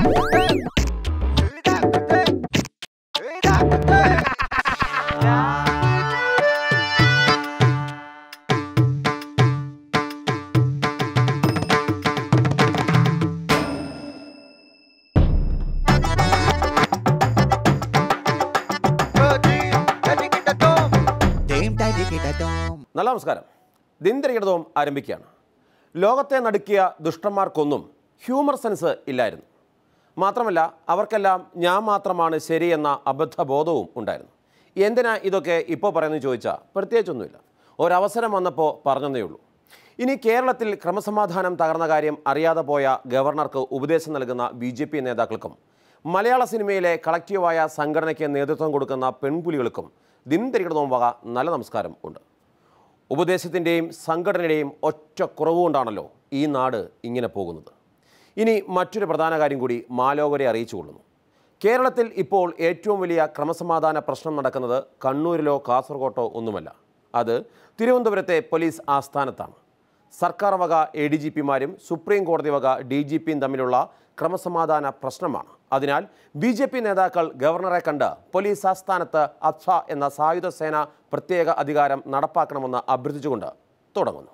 നല്ല നമസ്കാരം. ദിനചര്യവും ആരംഭിക്കുകയാണ്. ലോകത്തെ നടുക്കിയ ദുഷ്ടന്മാർക്കൊന്നും ഹ്യൂമർ സെൻസ് ഇല്ലായിരുന്നു. മാത്രമല്ല അവർക്കെല്ലാം ഞാൻ മാത്രമാണ് ശരിയെന്ന അബദ്ധബോധവും ഉണ്ടായിരുന്നു. എന്തിനാ ഇതൊക്കെ ഇപ്പോൾ പറയുന്നത് ചോദിച്ചാൽ പ്രത്യേകിച്ചൊന്നുമില്ല. ഒരവസരം വന്നപ്പോൾ പറഞ്ഞതേ ഉള്ളൂ. ഇനി കേരളത്തിൽ ക്രമസമാധാനം തകർന്ന കാര്യം അറിയാതെ പോയ ഗവർണർക്ക് ഉപദേശം നൽകുന്ന BJP നേതാക്കൾക്കും മലയാള സിനിമയിലെ കളക്റ്റീവായ സംഘടനയ്ക്ക് നേതൃത്വം കൊടുക്കുന്ന പെൺപുലികൾക്കും ദിനചര്യവും വക നല്ല നമസ്കാരം ഉണ്ട്. ഉപദേശത്തിൻ്റെയും സംഘടനയുടെയും ഒറ്റ കുറവുകൊണ്ടാണല്ലോ ഈ നാട് ഇങ്ങനെ പോകുന്നത്. ഇനി മറ്റൊരു പ്രധാന കാര്യം കൂടി മാലോകരെ അറിയിച്ചു കൊള്ളുന്നു. കേരളത്തിൽ ഇപ്പോൾ ഏറ്റവും വലിയ ക്രമസമാധാന പ്രശ്നം നടക്കുന്നത് കണ്ണൂരിലോ കാസർഗോട്ടോ ഒന്നുമല്ല. അത് തിരുവനന്തപുരത്തെ പോലീസ് ആസ്ഥാനത്താണ്. സർക്കാർ വക ADGPമാരും സുപ്രീം കോടതി വക DGPയും തമ്മിലുള്ള ക്രമസമാധാന പ്രശ്നമാണ്. അതിനാൽ BJP നേതാക്കൾ ഗവർണറെ കണ്ട് പോലീസ് ആസ്ഥാനത്ത് അച്ഛ എന്ന സായുധ സേന പ്രത്യേക അധികാരം നടപ്പാക്കണമെന്ന് അഭ്യർത്ഥിച്ചുകൊണ്ട് തുടങ്ങുന്നു.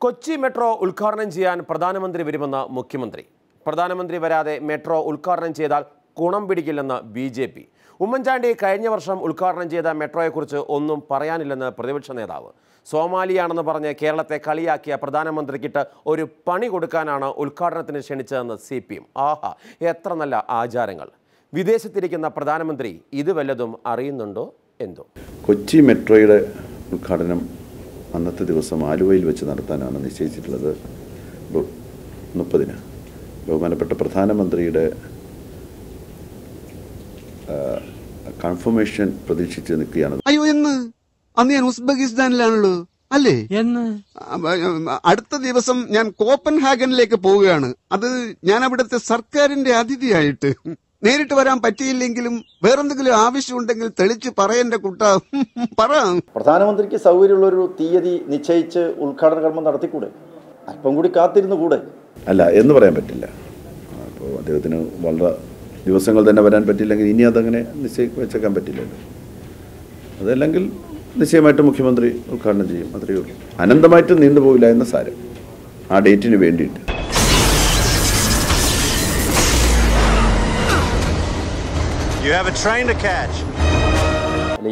കൊച്ചി മെട്രോ ഉദ്ഘാടനം ചെയ്യാൻ പ്രധാനമന്ത്രി വരുമെന്ന് മുഖ്യമന്ത്രി. പ്രധാനമന്ത്രി വരാതെ മെട്രോ ഉദ്ഘാടനം ചെയ്താൽ ഗുണം പിടിക്കില്ലെന്ന് BJP. ഉമ്മൻചാണ്ടി കഴിഞ്ഞ വർഷം ഉദ്ഘാടനം ചെയ്ത മെട്രോയെക്കുറിച്ച് ഒന്നും പറയാനില്ലെന്ന് പ്രതിപക്ഷ നേതാവ്. സോമാലിയാണെന്ന് പറഞ്ഞ് കേരളത്തെ കളിയാക്കിയ പ്രധാനമന്ത്രിക്കിട്ട് ഒരു പണി കൊടുക്കാനാണ് ഉദ്ഘാടനത്തിന് ക്ഷണിച്ചതെന്ന് CPM. ആഹാ, എത്ര നല്ല ആചാരങ്ങൾ! വിദേശത്തിരിക്കുന്ന പ്രധാനമന്ത്രി ഇത് വല്ലതും അറിയുന്നുണ്ടോ എന്തോ. കൊച്ചി മെട്രോയുടെ ഉദ്ഘാടനം അന്നത്തെ ദിവസം ആലുവയിൽ വെച്ച് നടത്താനാണ് നിശ്ചയിച്ചിട്ടുള്ളത്. 30-ന് ബഹുമാനപ്പെട്ട പ്രധാനമന്ത്രിയുടെ കൺഫർമേഷൻ പ്രതീക്ഷിച്ച് നിൽക്കുകയാണ്. അയ്യോ, എന്ന് അന്ന് ഞാൻ ഉസ്ബെക്കിസ്ഥാനിലാണല്ലോ അല്ലേ? എന്ന് അടുത്ത ദിവസം ഞാൻ കോപ്പൻഹാഗനിലേക്ക് പോവുകയാണ്. അത് ഞാൻ അവിടുത്തെ സർക്കാരിന്റെ അതിഥിയായിട്ട്. നേരിട്ട് വരാൻ പറ്റിയില്ലെങ്കിലും വേറെന്തെങ്കിലും ആവശ്യമുണ്ടെങ്കിൽ തെളിച്ച് പറയെന്റെ കുട്ട പറ. പ്രധാനമന്ത്രിക്ക് സൗകര്യമുള്ളൊരു തീയതി നിശ്ചയിച്ച് ഉദ്ഘാടന കർമ്മം നടത്തിക്കൂടെ? അല്പം കൂടി കാത്തിരുന്നു കൂടെ? അല്ല എന്ന് പറയാൻ പറ്റില്ല. അപ്പോൾ അദ്ദേഹത്തിന് വളരെ ദിവസങ്ങൾ തന്നെ വരാൻ പറ്റില്ലെങ്കിൽ ഇനി അതങ്ങനെ വെച്ചേക്കാൻ പറ്റില്ലല്ലോ. അതല്ലെങ്കിൽ നിശ്ചയമായിട്ട് മുഖ്യമന്ത്രി ഉദ്ഘാടനം ചെയ്യും. അത്രയേ ഉള്ളൂ. അനന്തമായിട്ട് നീണ്ടുപോകില്ല എന്ന സാരം ആ ഡേറ്റിന് വേണ്ടിയിട്ട്.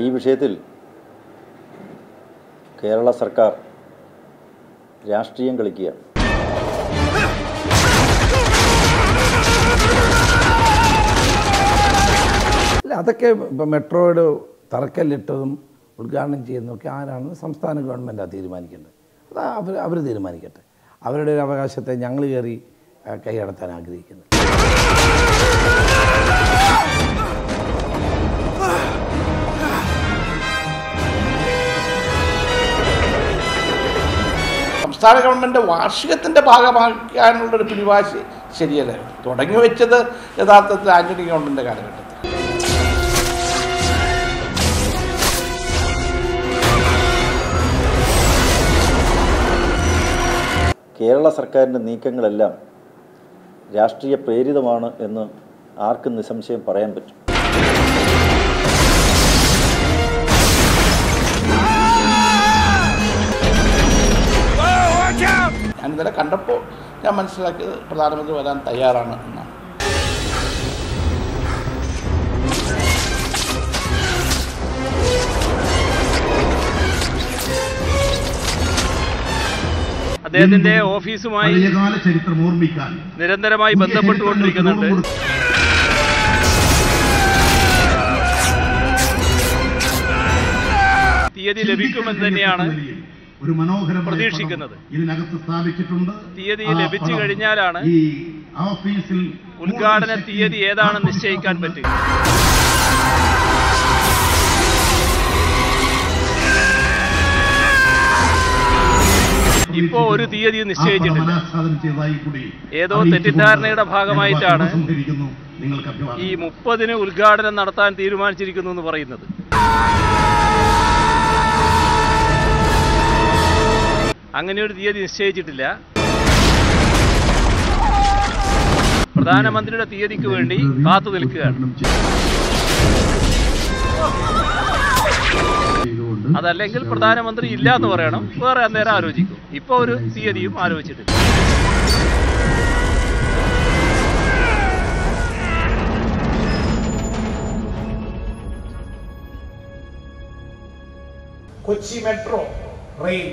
ഈ വിഷയത്തിൽ കേരള സർക്കാർ രാഷ്ട്രീയം കളിക്കുക. അതൊക്കെ ഇപ്പം മെട്രോയുടെ തറക്കല്ലിട്ടതും ഉദ്ഘാടനം ചെയ്യുന്നതൊക്കെ ആരാണെന്ന് സംസ്ഥാന ഗവൺമെൻറ്റാണ് തീരുമാനിക്കേണ്ടത്. അത് അവർ തീരുമാനിക്കട്ടെ. അവരുടെ ഒരു അവകാശത്തെ ഞങ്ങൾ കയറി കൈയടത്താൻ ആഗ്രഹിക്കുന്നത്. സംസ്ഥാന ഗവൺമെൻറ് വാർഷികത്തിൻ്റെ ഭാഗമാക്കാനുള്ളൊരു പിടിവാശി ശരിയല്ല. തുടങ്ങി വെച്ചത് യഥാർത്ഥത്തിൽ ആന്റണി ഗവൺമെൻറ് കാലഘട്ടത്തിൽ. കേരള സർക്കാരിൻ്റെ നീക്കങ്ങളെല്ലാം രാഷ്ട്രീയ പ്രേരിതമാണ് എന്ന് ആർക്കും നിസ്സംശയം പറയാൻ പറ്റും. ഞാൻ ഇന്നലെ കണ്ടപ്പോൾ ഞാൻ മനസ്സിലാക്കിയത് പ്രധാനമന്ത്രി വരാൻ തയ്യാറാണ് എന്നാണ്. അദ്ദേഹത്തിന്റെ ഓഫീസുമായി നിരന്തരമായി ബന്ധപ്പെട്ടുകൊണ്ടിരിക്കുന്നുണ്ട്. തീയതി ലഭിക്കുമെന്ന് തന്നെയാണ് പ്രതീക്ഷിക്കുന്നത്. തീയതി ലഭിച്ചു കഴിഞ്ഞാലാണ് ഉദ്ഘാടന തീയതി ഏതാണെന്ന് നിശ്ചയിക്കാൻ പറ്റുക. ഇപ്പോൾ ഒരു തീയതി നിശ്ചയിച്ചിട്ടില്ല. ഏതോ തെറ്റിദ്ധാരണയുടെ ഭാഗമായിട്ടാണ് ഈ 30-ന് ഉദ്ഘാടനം നടത്താൻ തീരുമാനിച്ചിരിക്കുന്നു എന്ന് പറയുന്നത്. അങ്ങനെ ഒരു തീയതി നിശ്ചയിച്ചിട്ടില്ല. പ്രധാനമന്ത്രിയുടെ തീയതിക്ക് വേണ്ടി കാത്തു നിൽക്കുകയാണ്. അതല്ലെങ്കിൽ പ്രധാനമന്ത്രി ഇല്ല എന്ന് പറയണം, വേറെ അന്നേരം ആലോചിക്കും. ഇപ്പോൾ ഒരു തീയതിയും ആലോചിച്ചിട്ടില്ല. കൊച്ചി മെട്രോ റെയിൽ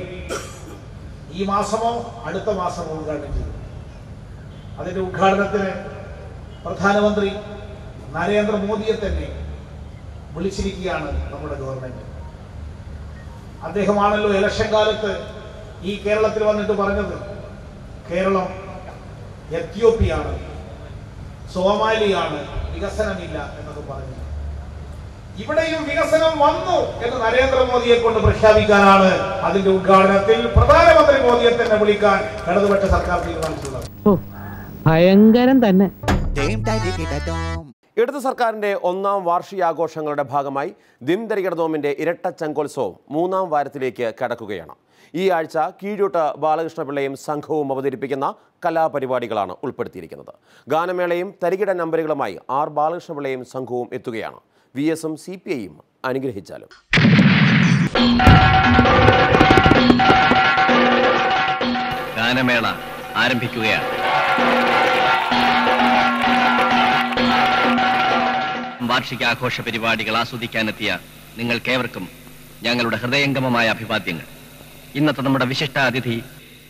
ഈ മാസമോ അടുത്ത മാസമോ ഉദ്ഘാടനം ചെയ്തു. അതിൻ്റെ ഉദ്ഘാടനത്തിന് പ്രധാനമന്ത്രി നരേന്ദ്രമോദിയെ തന്നെ വിളിച്ചിരിക്കുകയാണ് നമ്മുടെ ഗവൺമെൻറ്. അദ്ദേഹമാണല്ലോ ഇലക്ഷൻ കാലത്ത് ഈ കേരളത്തിൽ വന്നിട്ട് പറഞ്ഞത് കേരളം എത്യോപ്യയാണ്, സോമാലിയാണ്, വികസനമില്ല എന്നൊക്കെ പറഞ്ഞു. ഇവിടെയും വികസനം വന്നു എന്ന് നരേന്ദ്രമോദിയെ കൊണ്ട് പ്രഖ്യാപിക്കാനാണ് അതിന്റെ ഉദ്ഘാടനത്തിൽ പ്രധാനമന്ത്രി മോദിയെ തന്നെ വിളിക്കാൻ ഇടതുപക്ഷ സർക്കാർ തീരുമാനിച്ചിട്ടുള്ളത്. ഭയങ്കരം തന്നെ. ഇടതു സർക്കാരിൻ്റെ 1ാം വാർഷികാഘോഷങ്ങളുടെ ഭാഗമായി ദിൻദരികടദോമിൻ്റെ ഇരട്ട ചങ്കോത്സവം 3ാം വാരത്തിലേക്ക് കടക്കുകയാണ്. ഈ ആഴ്ച കീഴൂട്ട് ബാലകൃഷ്ണപിള്ളയും സംഘവും അവതരിപ്പിക്കുന്ന കലാപരിപാടികളാണ് ഉൾപ്പെടുത്തിയിരിക്കുന്നത്. ഗാനമേളയും തരികിട നമ്പറുകളുമായി ആർ ബാലകൃഷ്ണപിള്ളയും സംഘവും എത്തുകയാണ്. VS-ഉം CPI-യും അനുഗ്രഹിച്ചാലും. ഗാനമേള ആരംഭിക്കുകയാണ്. വാർഷികാഘോഷ പരിപാടികൾ ആസ്വദിക്കാനെത്തിയ നിങ്ങൾക്കേവർക്കും ഞങ്ങളുടെ ഹൃദയംഗമമായ അഭിവാദ്യങ്ങൾ. ഇന്നത്തെ നമ്മുടെ വിശിഷ്ടാതിഥി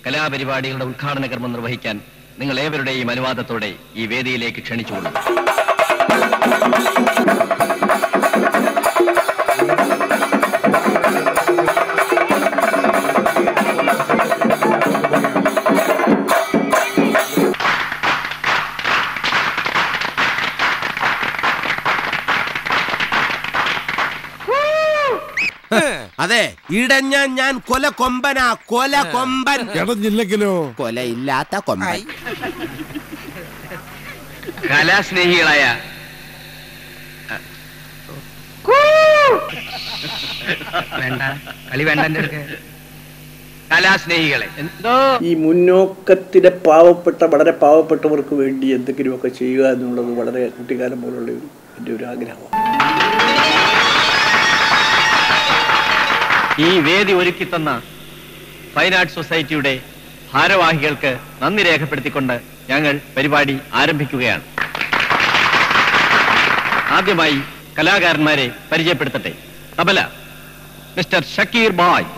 കലാപരിപാടികളുടെ ഉദ്ഘാടന കർമ്മം നിർവഹിക്കാൻ നിങ്ങൾ ഏവരുടെയും അനുവാദത്തോടെ ഈ വേദിയിലേക്ക് ക്ഷണിച്ചുകൊള്ളുന്നു. അതെ, ഇടഞ്ഞ ഞാൻ കൊല കൊമ്പനാ, കൊല കൊമ്പൻ. ഇടഞ്ഞില്ലെങ്കിലോ കൊലയില്ലാത്ത കൊമ്പൻ. കലാസ്നേഹികളായ വേണ്ട കളി വേണ്ട കലാസ്നേഹികളെ, ഈ മുന്നോക്കത്തിലെ വളരെ പാവപ്പെട്ടവർക്ക് വേണ്ടി എന്തെങ്കിലുമൊക്കെ ചെയ്യുക എന്നുള്ളത് വളരെ കുട്ടിക്കാലം പോലുള്ള എൻ്റെ ഒരു ആഗ്രഹമാണ്. ഈ വേദി ഒരുക്കി തന്ന ഫൈൻ ആർട്സ് സൊസൈറ്റിയുടെ ഭാരവാഹികൾക്ക് നന്ദി രേഖപ്പെടുത്തിക്കൊണ്ട് ഞങ്ങൾ പരിപാടി ആരംഭിക്കുകയാണ്. ആദ്യമായി കലാകാരന്മാരെ പരിചയപ്പെടുത്തട്ടെ. Tabla mister Shakeer bhai,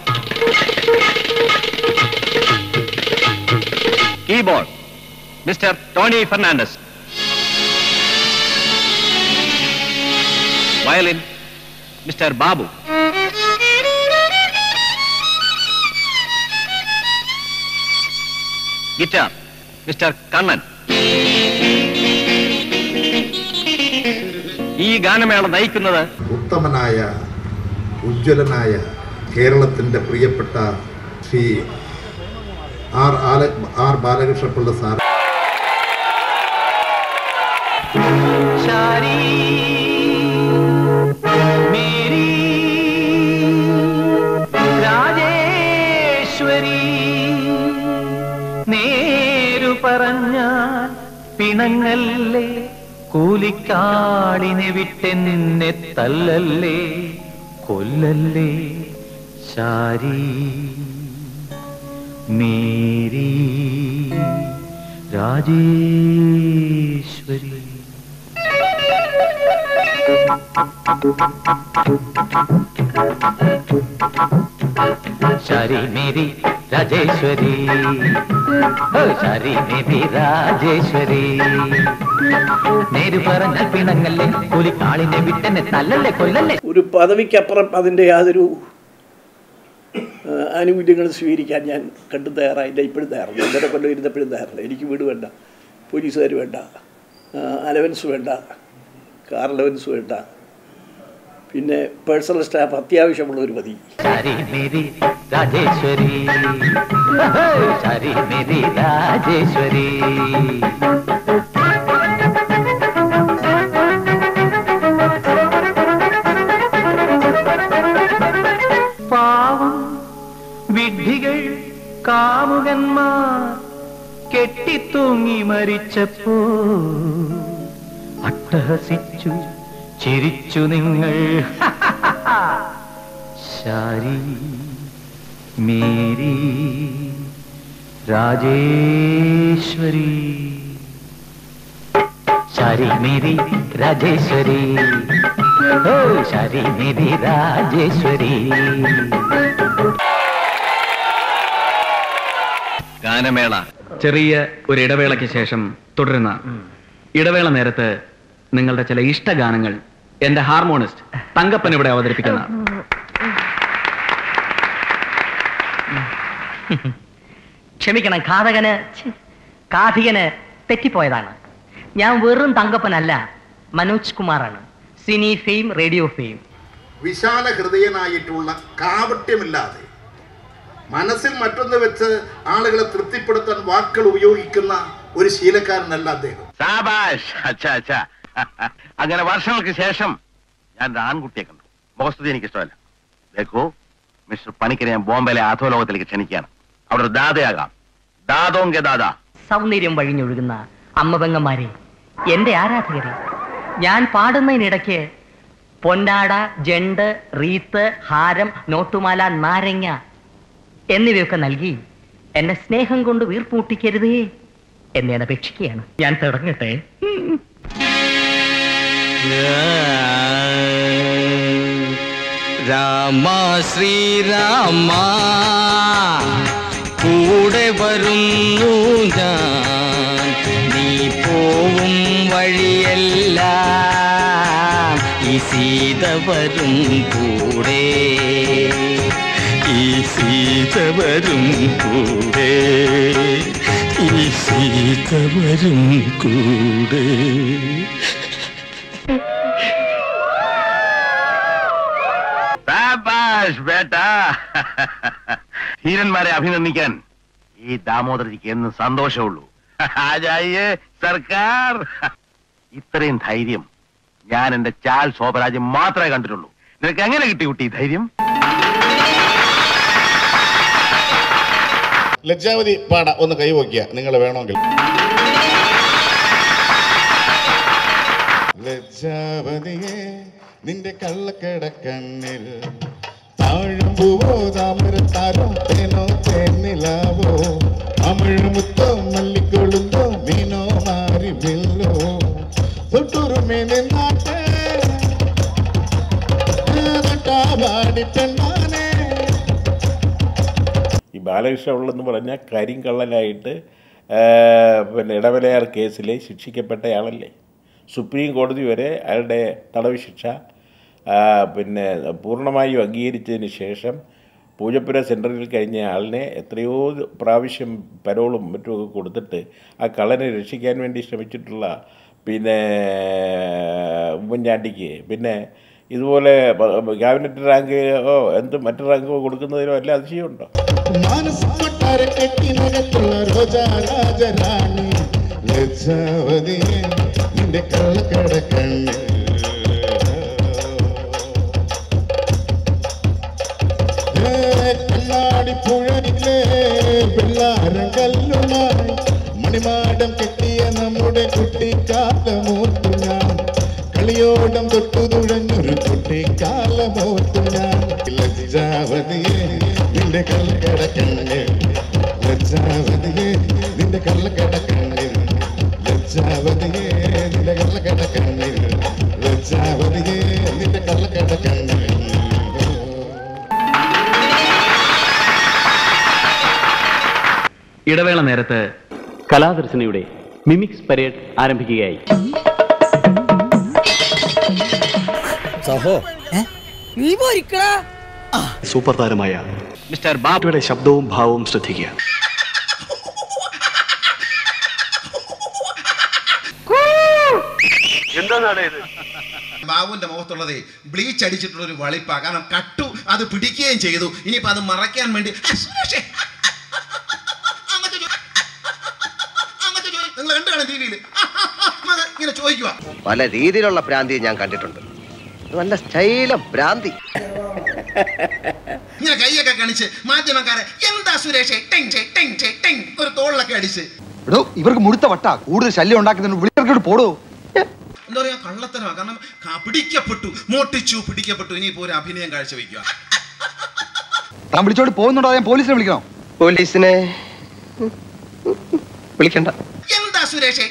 keyboard mister Tony Fernandez, violin mister Babu, guitar mister Kannan. ഈ ഗാനമേള നയിക്കുന്നത് ഉത്തമനായ ഉജ്ജ്വലനായ കേരളത്തിന്റെ പ്രിയപ്പെട്ട ശ്രീ ആർ ബാലകൃഷ്ണപിള്ള സാർ. നേരു പറഞ്ഞാൽ പിണങ്ങല്ലേ, കൂലിക്കാളിനെ വിട്ടെന്നെ തല്ലല്ലേ, കൊല്ലല്ലേ Shari Mary Rajeshwari. Shari Mary Rajeshwari, Shari Mary Rajeshwari. നേര് പറഞ്ഞ പിണങ്ങല്ലേ, കൂലിക്കാളിനെ വിട്ടെന്നെ തല്ലല്ലേ, കൊല്ലല്ലേ. ഒരു പദവിക്കപ്പുറം അതിൻ്റെ യാതൊരു ആനുകൂല്യങ്ങളും സ്വീകരിക്കാൻ ഞാൻ കണ്ടു തയ്യാറായില്ല. ഇപ്പോഴും തയ്യാറില്ല, ഇന്നലെ കൊണ്ട് ഇരുന്നപ്പോഴും തയ്യാറില്ല. എനിക്ക് വീട് വേണ്ട, പോലീസുകാർ വേണ്ട, അലവൻസ് വേണ്ട, കാർ അലവൻസ് വേണ്ട, പിന്നെ പേഴ്സണൽ സ്റ്റാഫ് അത്യാവശ്യമുള്ളവർ മതി. Shari Mary Rajeshwari, Shari Mary Rajeshwari. പാവം വിഡ്ഢികൾ കാമുകന്മാർ കെട്ടിത്തൂങ്ങി മരിച്ചപ്പോ അട്ടഹസിച്ചു ചിരിച്ചു നിങ്ങൾ. ശാരി മേരി രാജേശ്വരി, ശാരി മേരി രാജേശ്വരി, ഓ ശാരി മേരി രാജേശ്വരി. ഗാനമേള ചെറിയ ഒരു ഇടവേളയ്ക്ക് ശേഷം തുടരുന്ന ഇടവേള നേരത്ത് നിങ്ങളുടെ ചില ഇഷ്ടഗാനങ്ങൾ എന്റെ ഹാർമോണിസ്റ്റ് തങ്കപ്പൻ ഇവിടെ അവതരിപ്പിക്കുന്ന. ക്ഷമിക്കണം, കാഥികന് തെറ്റിപ്പോയതാണ്. ഞാൻ വെറും തങ്കപ്പനല്ല, മനോജ് കുമാറാണ്. Cine fame, radio fame. വിശാല ഹൃദയനായിട്ടുള്ള കാപട്യമില്ലാതെ മനസ്സിൽ മറ്റൊന്ന് വെച്ച് ആളുകളെ തൃപ്തിപ്പെടുത്താൻ വാക്കുകൾ ഉപയോഗിക്കുന്ന ഒരു ശീലക്കാരനല്ല അദ്ദേഹം. അങ്ങനെ വർഷങ്ങൾക്ക് ശേഷം ഞാൻ ഒരു ആൺകുട്ടിയെ കണ്ടു. മുഖസ്തുതി എനിക്ക് ഇഷ്ടമല്ല. ദേഖോ മിസ്റ്റർ പണിക്കരെ ഞാൻ ബോംബെയിലെ അധോലോകത്തിലേക്ക് ക്ഷണിക്കുകയാണ്. അവിടെ ഒരു ദാദയാകാം. ദാദോങ്കെ ദാദാ. സൗന്ദര്യം വഴിഞ്ഞൊഴുകുന്ന അമ്മപെങ്ങന്മാരെ, എന്റെ ആരാധകരെ, ഞാൻ പാടുന്നതിനിടയ്ക്ക് പൊന്നാട, ജണ്ട്, റീത്ത്, ഹാരം, നോട്ടുമാല, നാരങ്ങ എന്നിവയൊക്കെ നൽകി എന്നെ സ്നേഹം കൊണ്ട് വീർപ്പൂട്ടിക്കരുതേ എന്നെ അപേക്ഷിക്കുകയാണ്. ഞാൻ തുടങ്ങട്ടെ. രാമ ശ്രീരാമ കൂടെ വരുന്നു ഞാൻ, നീ പോവും വഴിയെല്ലാം ഈ സീത വരും കൂടെ, ഈ സീത വരും കൂടെ, ഈ സീത വരും കൂടെ. ധീരന്മാരെ അഭിനന്ദിക്കാൻ ഈ ദാമോദരജിക്ക് എന്ന് സന്തോഷമുള്ളൂ. സർക്കാർ ഇത്രയും ധൈര്യം ഞാൻ എന്റെ ചാൽ ശോഭരാജ് മാത്രമേ കണ്ടിട്ടുള്ളൂ. നിനക്ക് എങ്ങനെ കിട്ടി കുട്ടി ധൈര്യം? ലജ്ജാവതി പാട ഒന്ന് കൈവയ്ക്കുക നിങ്ങൾ വേണമെങ്കിൽ. ലജ്ജാവതിയെ നിന്റെ കള്ളക്കടക്കണ്ണിൽ താഴമ്പൂവോ താമരത്താരോ തേനോ തേന്നിലാവോ അമിഴുമുത്തോ മല്ലിക്കൊളുന്തോ മീനോ മാറി ബില്ലോ തൊട്ടുറുമേ നിന്നാട്ടെ നട്ടാവാടി പെണ്ണാനെ. ഈ ബാലകൃഷ്ണ പിള്ള പറഞ്ഞാൽ കരിങ്കള്ളനായിട്ട് പിന്നെ ഇടവലയാർ കേസിൽ ശിക്ഷിക്കപ്പെട്ടയാളല്ലേ. സുപ്രീം കോടതി വരെ അയാളുടെ തടവ് ശിക്ഷ പിന്നെ പൂർണ്ണമായും അംഗീകരിച്ചതിന് ശേഷം പൂജപ്പുര സെൻറ്ററിൽ കഴിഞ്ഞ ആളിനെ എത്രയോ പ്രാവശ്യം പരോളും മറ്റുമൊക്കെ കൊടുത്തിട്ട് ആ കള്ളനെ രക്ഷിക്കാൻ വേണ്ടി ശ്രമിച്ചിട്ടുള്ള പിന്നെ ഉമ്മൻചാണ്ടിക്ക് പിന്നെ ഇതുപോലെ ക്യാബിനറ്റ് റാങ്ക് എന്ത് മറ്റു റാങ്കോ കൊടുക്കുന്നതിനോ വല്ല അതിശയമുണ്ടോ? കണ്ണാടിപ്പുഴയിലെ പിള്ളാരങ്കല്ലുമായി മണിമാടം കെട്ടിയ നമ്മുടെ കുട്ടിക്കാലമോർത്തു ഞാൻ, കളിയോടം തൊട്ടു തുഴഞ്ഞൊരു കുട്ടിക്കാലമോർത്തു ഞാൻ. ലജ്ജാവതിയെ നിന്റെ കള്ളക്കടക്കണ്ണിൽ, ലജ്ജാവതിയെ നിന്റെ കള്ളക്കടക്കണ്ണിൽ, ലജ്ജാവതിയെ നിന്റെ കള്ളക്കടക്കണ്ണിൽ, ലജ്ജാവതിയെ നിന്റെ കള്ളക്കടക്കണ്ണിൽ. ഇടവേള നേരത്ത് കലാദർശനയുടെ മിമിക്സ് പരേഡ് ആരംഭിക്കുകയായി. സൂപ്പർ താരമായ മിസ്റ്റർ ബാബുയുടെ ശബ്ദവും ഭാവവും ശ്രദ്ധിക്കുക. എന്താണ് ഇത്? ബാബുവിന്റെ മുഖത്തുള്ളത് ബ്ലീച്ച് അടിച്ചിട്ടുള്ള ഒരു വളിപ്പാ. കാരണം കട്ടു അത് പിടിക്കുകയും ചെയ്തു. ഇനിയിപ്പോ അത് മറയ്ക്കാൻ വേണ്ടി നിങ്ങൾ കണ്ടു കാണും ടിവിയിൽ ഇങ്ങനെ ചോദിക്കുക. പല രീതിയിലുള്ള ഭ്രാന്തി ഞാൻ കണ്ടിട്ടുണ്ട്. നല്ല സ്റ്റൈല ഭ്രാന്തി. ഇങ്ങനെ കൈയൊക്കെ കാണിച്ച് മാധ്യമക്കാരെ എന്താ സുരേഷ് ഒരു തോളിലൊക്കെ അടിച്ച് എടോ ഇവർക്ക് മുഴുത്ത വട്ടാ, കൂടുതൽ ശല്യം ഉണ്ടാക്കുന്നതിന് വിളിക്കോട്ട് പോടോ. എന്താ പറയാ, കള്ളത്തരമാണ്. കാരണം പിടിക്കപ്പെട്ടു, മോട്ടിച്ചു പിടിക്കപ്പെട്ടു, ഇനിയിപ്പോ ഒരു അഭിനയം കാഴ്ചവെക്കുക. താൻ വിളിച്ചോണ്ട് പോകുന്നുണ്ടോ? ഞാൻ പോലീസിനെ വിളിക്കണോ? പോലീസിനെ വിളിക്കണ്ട. എന്താ സുരേഷ്?